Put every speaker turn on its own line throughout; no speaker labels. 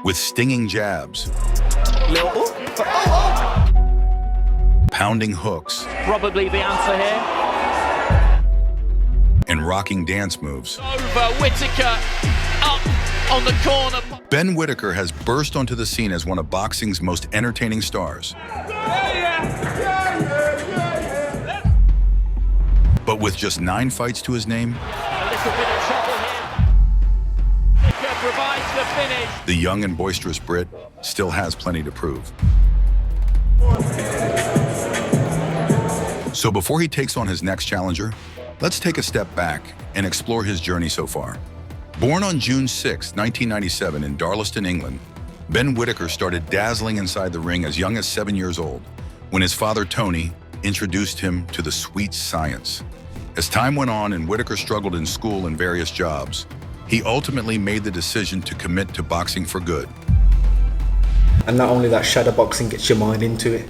with stinging jabs, pounding hooks,
probably the answer here,
and rocking dance moves.
over Whittaker, up on the corner.
Ben Whittaker has burst onto the scene as one of boxing's most entertaining stars. But with just 9 fights to his name,
A little bit of trouble here. Whittaker provides the finish.
the young and boisterous Brit still has plenty to prove. So before he takes on his next challenger, let's take a step back and explore his journey so far. Born on June 6, 1997 in Darlaston, England, Ben Whittaker started dazzling inside the ring as young as 7 years old, when his father, Tony, introduced him to the sweet science. As time went on and Whittaker struggled in school and various jobs, he ultimately made the decision to commit to boxing for good.
And not only that, shadow boxing gets your mind into it.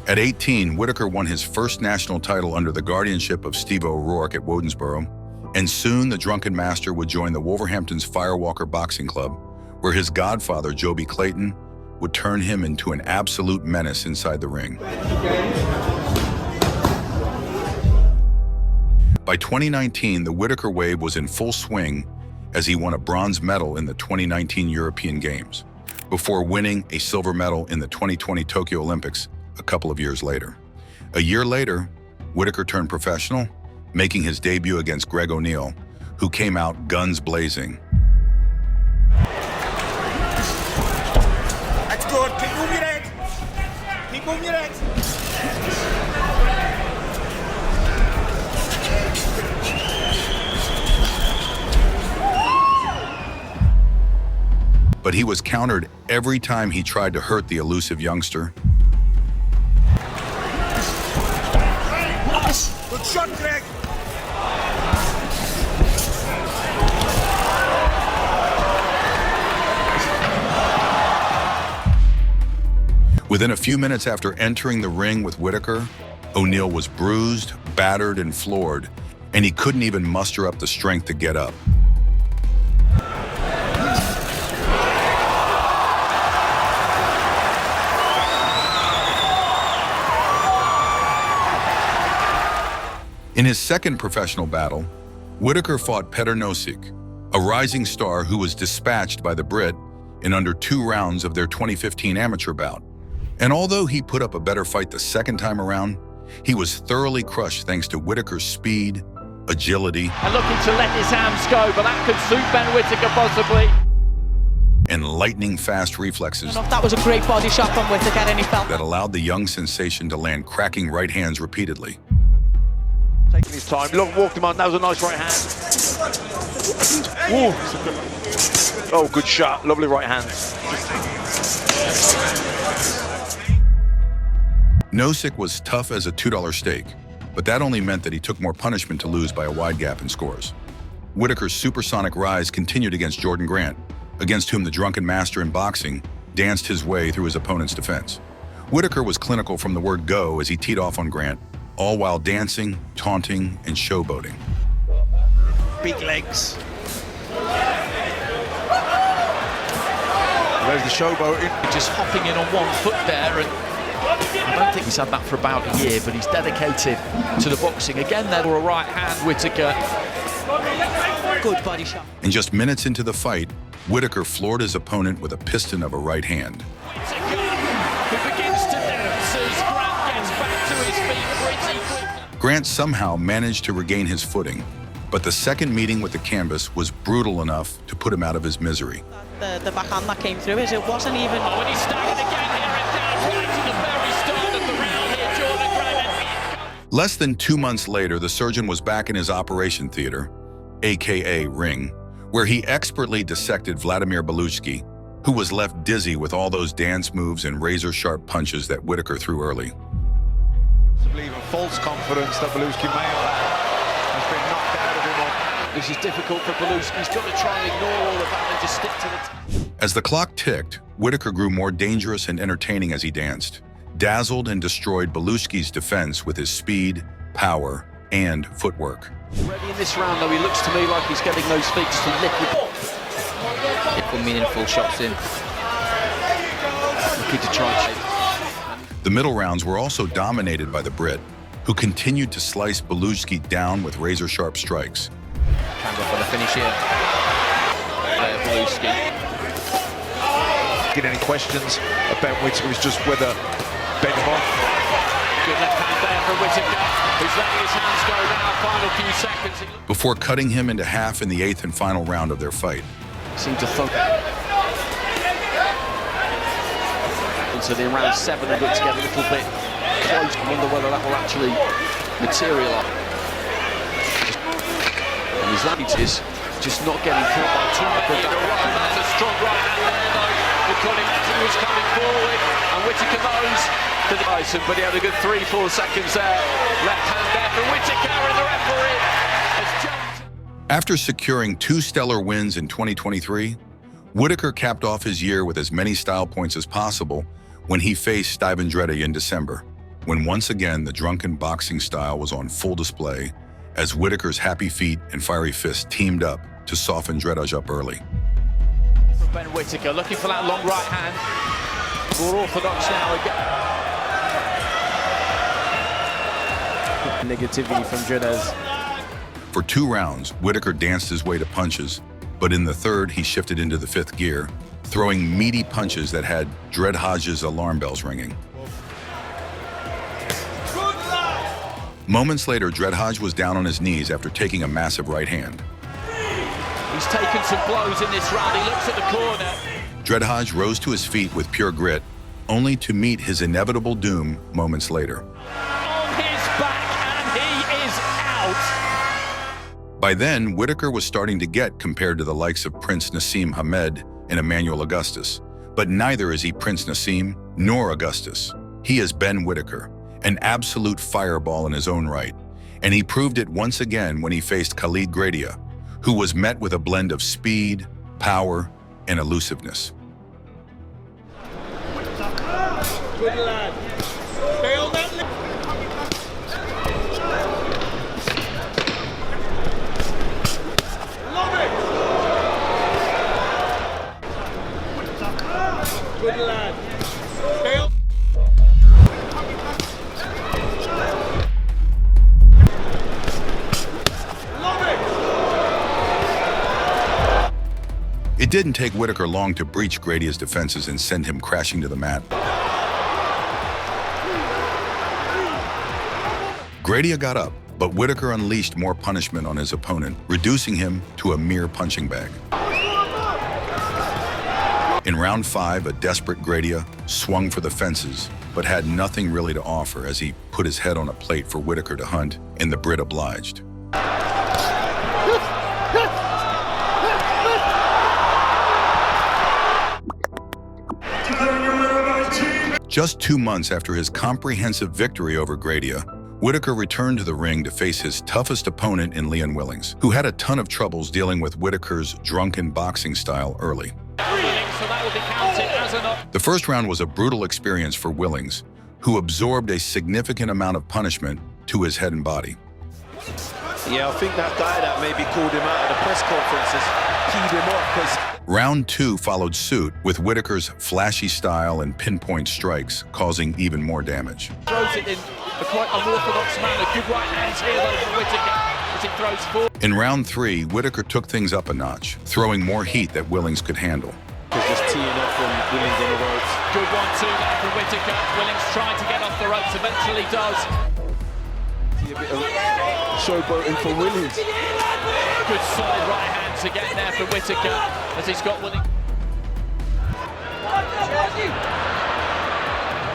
At 18, Whittaker won his first national title under the guardianship of Steve O'Rourke at Wodensboro, and soon the Drunken Master would join the Wolverhampton's Firewalker Boxing Club, where his godfather, Joby Clayton, would turn him into an absolute menace inside the ring. By 2019, the Whittaker wave was in full swing as he won a bronze medal in the 2019 European Games, before winning a silver medal in the 2020 Tokyo Olympics a couple of years later. A year later, Whittaker turned professional, making his debut against Greg O'Neill, who came out guns blazing.
That's good. Keep moving your head. Keep moving your head.
But he was countered every time he tried to hurt the elusive youngster.
Good shot, Greg.
Within a few minutes after entering the ring with Whittaker, O'Neill was bruised, battered, and floored, and he couldn't even muster up the strength to get up. In his second professional battle, Whittaker fought Petr Nosik, a rising star who was dispatched by the Brit in under 2 rounds of their 2015 amateur bout. And although he put up a better fight the second time around, he was thoroughly crushed thanks to Whittaker's speed, agility,
And looking to let his hands go, but that could suit Ben Whittaker possibly.
and lightning-fast reflexes
That was a great body shot from Whittaker, and he felt
that allowed the young sensation to land cracking right hands repeatedly.
Taking his time, look, walked him on, that was a nice right hand. Ooh. Oh, good shot, lovely right hand.
Nosik was tough as a $2 steak, but that only meant that he took more punishment to lose by a wide gap in scores. Whittaker's supersonic rise continued against Jordan Grant, against whom the Drunken Master in boxing danced his way through his opponent's defense. Whittaker was clinical from the word go as he teed off on Grant, all while dancing, taunting, and showboating.
Big legs. There's the showboating.
Just hopping in on one foot there, and I don't think he's had that for about a year, but he's dedicated to the boxing. Again there for a right hand, Whittaker.
good body shot.
And just minutes into the fight, Whittaker floored his opponent with a piston of a right hand.
Whittaker, who begins to dance as Grant gets back to his feet pretty quickly.
Grant somehow managed to regain his footing, but the second meeting with the canvas was brutal enough to put him out of his misery.
The backhand that came through is it wasn't even.
Oh, and he's staggered again here and down right to the very start of the round here, Jordan Grant.
Less than 2 months later, the surgeon was back in his operation theater, aka ring, where he expertly dissected Vladimir Belushki, who was left dizzy with all those dance moves and razor-sharp punches that Whittaker threw early.
Possibly even false confidence that Belushki may have has been knocked out of him.
This is difficult for Belushki. He's got to try and ignore all of that and just stick to the...
As the clock ticked, Whittaker grew more dangerous and entertaining as he danced, dazzled and destroyed Belushki's defense with his speed, power, and footwork.
Ready in this round, though, he looks to me like he's getting those feet just a little...
Put meaningful shots in.
lucky to try.
The middle rounds were also dominated by the Brit, who continued to slice Belushi down with razor-sharp strikes.
Campbell for the finish here. Belushi.
Get any questions about Whittaker was just whether bend him off.
Good left hand there for Whittaker, who's letting his hands go now. Final few seconds.
Before cutting him into half in the 8th and final round of their fight.
Seemed to thump. So the round 7 of it to get a little bit close. I wonder whether that will actually materialise. And his language just not getting caught by too much. That's a strong right hand there though. Recording Anthony was coming forward and Whittaker knows to the Tyson, but he had a good 3-4 seconds there. Left hand there for Whittaker and the referee has jumped.
After securing 2 stellar wins in 2023, Whittaker capped off his year with as many style points as possible when he faced Steven Andretti in December, when once again the drunken boxing style was on full display as Whittaker's happy feet and fiery fists teamed up to soften Andretti up early.
From Ben Whittaker, looking for that long right hand. More orthodox now again.
Negativity from Dredders.
For 2 rounds, Whittaker danced his way to punches, but in the 3rd he shifted into the 5th gear, throwing meaty punches that had Dread Hodge's alarm bells ringing. Moments later, Dread Hodge was down on his knees after taking a massive right hand.
He's taken some blows in this round. He looks at the corner.
Dread Hodge rose to his feet with pure grit, only to meet his inevitable doom moments later.
On his back, and he is out.
By then, Whittaker was starting to get compared to the likes of Prince Nassim Hamed and Emmanuel Augustus. But neither is he Prince Nassim nor Augustus. He is Ben Whittaker, an absolute fireball in his own right. And he proved it once again when he faced Khalid Gradia, who was met with a blend of speed, power, and elusiveness.
Good lad. Stay on that lip. Love it. Good lad. Stay on.
It didn't take Whittaker long to breach Gradia's defenses and send him crashing to the mat. Gradia got up, but Whittaker unleashed more punishment on his opponent, reducing him to a mere punching bag. In round 5, a desperate Gradia swung for the fences, but had nothing really to offer as he put his head on a plate for Whittaker to hunt, and the Brit obliged. Just 2 months after his comprehensive victory over Gradia, Whittaker returned to the ring to face his toughest opponent in Leon Willings, who had a ton of troubles dealing with Whittaker's drunken boxing style early. The first round was a brutal experience for Willings, who absorbed a significant amount of punishment to his head and body.
Yeah, I think that guy that maybe called him out at the press conferences keyed him off because...
Round 2 followed suit with Whittaker's flashy style and pinpoint strikes, causing even more damage.
Throws it in a quite unorthodox manner. Good right hands here though for Whittaker as he throws forward.
In round 3, Whittaker took things up a notch, throwing more heat that Willings could handle.
Just teeing up on Willings on the ropes.
Good 1-2 there for Whittaker. Willings trying to get off the ropes, eventually does.
See a bit of showboating for Willings.
Good solid right hands again there for Whittaker as he's got Willings.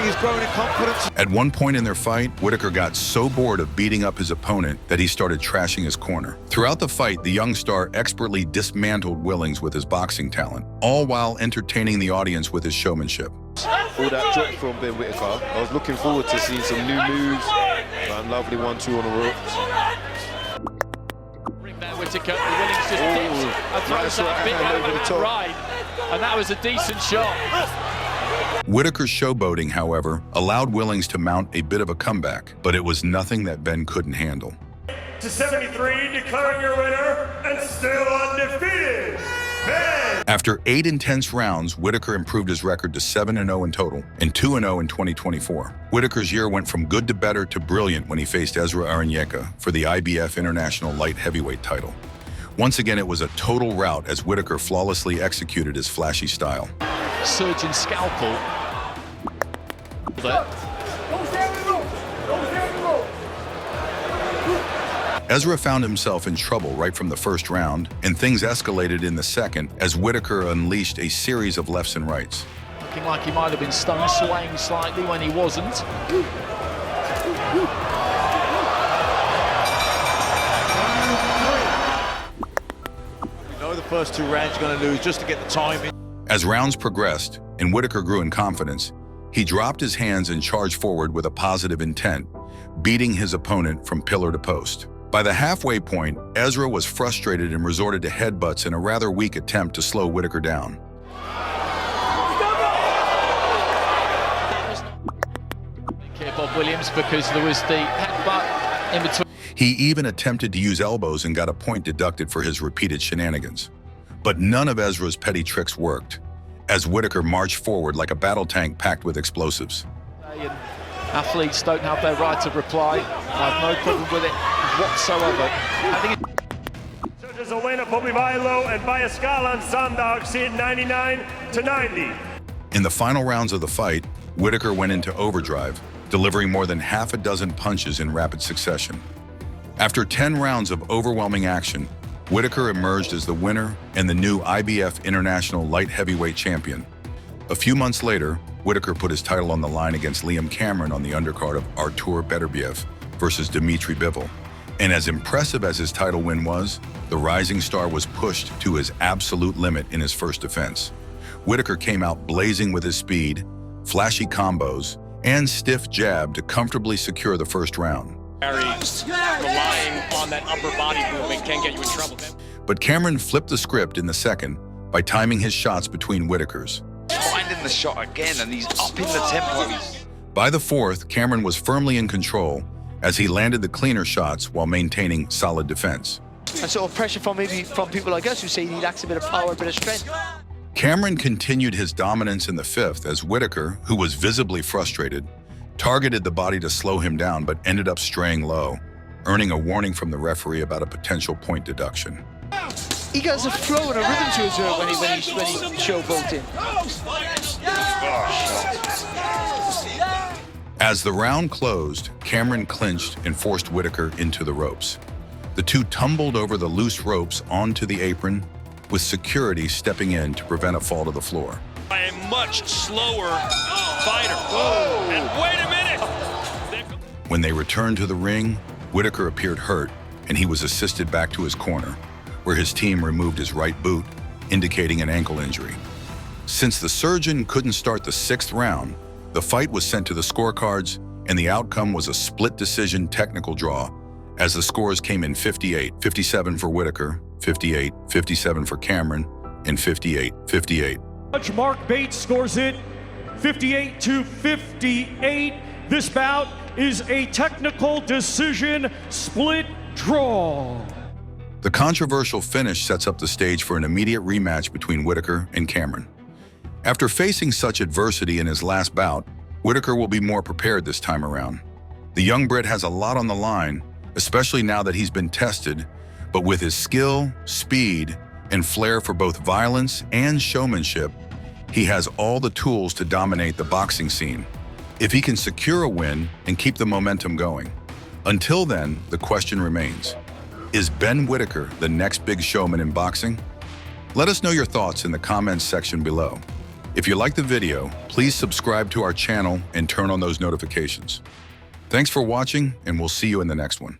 He's growing in confidence.
At one point in their fight, Whittaker got so bored of beating up his opponent that he started trashing his corner. Throughout the fight, the young star expertly dismantled Willings with his boxing talent, all while entertaining the audience with his showmanship.
All that drop from Ben Whittaker. I was looking forward to seeing some new moves. Lovely 1-2 on the ropes.
Whittaker, Willings just dips and throws that big overhand right, and that was a decent shot.
Whittaker's showboating, however, allowed Willings to mount a bit of a comeback, but it was nothing that Ben couldn't handle.
To 73, declaring your winner and still undefeated,
After 8 intense rounds, Whittaker improved his record to 7-0 in total and 2-0 in 2024. Whittaker's year went from good to better to brilliant when he faced Ezra Aranyecha for the IBF International Light Heavyweight title. Once again, it was a total rout as Whittaker flawlessly executed his flashy style.
Surgeon scalpel.
Ezra found himself in trouble right from the first round, and things escalated in the second as Whittaker unleashed a series of lefts and rights.
Looking like he might have been stunned, swaying slightly when he wasn't.
We know the first 2 rounds you're going to lose just to get the time in.
As rounds progressed and Whittaker grew in confidence, he dropped his hands and charged forward with a positive intent, beating his opponent from pillar to post. By the halfway point, Ezra was frustrated and resorted to headbutts in a rather weak attempt to slow Whittaker down.
Bob Williams, because there was the headbutt in between.
He even attempted to use elbows and got a point deducted for his repeated shenanigans. But none of Ezra's petty tricks worked, as Whittaker marched forward like a battle tank packed with explosives.
Athletes don't have their right of reply. I have no problem with it whatsoever.
Judges Elena Popivailo and Bayaskalan Sandog see it 99-90.
In the final rounds of the fight, Whittaker went into overdrive, delivering more than half a dozen punches in rapid succession. After 10 rounds of overwhelming action, Whittaker emerged as the winner and the new IBF International Light Heavyweight Champion. A few months later, Whittaker put his title on the line against Liam Cameron on the undercard of Artur Beterbiev versus Dmitry Bivol. And as impressive as his title win was, the rising star was pushed to his absolute limit in his first defense. Whittaker came out blazing with his speed, flashy combos, and stiff jab to comfortably secure the first round.
Relying on that upper body movement can get you in trouble.
But Cameron flipped the script in the second by timing his shots between Whittaker's.
Finding the shot again, and he's upping the tempo.
By the fourth, Cameron was firmly in control as he landed the cleaner shots while maintaining solid defense.
And sort of pressure from people like us who say he lacks a bit of power, a bit of strength.
Cameron continued his dominance in the fifth as Whittaker, who was visibly frustrated, targeted the body to slow him down but ended up straying low, earning a warning from the referee about a potential point deduction.
He got a flow and a rhythm to his when he showboat in.
As the round closed, Cameron clinched and forced Whittaker into the ropes. The two tumbled over the loose ropes onto the apron, with security stepping in to prevent a fall to the floor.
By a much slower fighter. Whoa. And wait a minute!
When they returned to the ring, Whittaker appeared hurt, and he was assisted back to his corner, where his team removed his right boot, indicating an ankle injury. Since the surgeon couldn't start the 6th round, the fight was sent to the scorecards, and the outcome was a split decision technical draw, as the scores came in 58-57 for Whittaker, 58-57 for Cameron, and 58-58.
Judge Mark Bates scores it 58-58. This bout is a technical decision split draw.
The controversial finish sets up the stage for an immediate rematch between Whittaker and Cameron. After facing such adversity in his last bout, Whittaker will be more prepared this time around. The young Brit has a lot on the line, especially now that he's been tested, but with his skill, speed, and flair for both violence and showmanship, he has all the tools to dominate the boxing scene, if he can secure a win and keep the momentum going. Until then, the question remains, is Ben Whittaker the next big showman in boxing? Let us know your thoughts in the comments section below. If you liked the video, please subscribe to our channel and turn on those notifications. Thanks for watching, and we'll see you in the next one.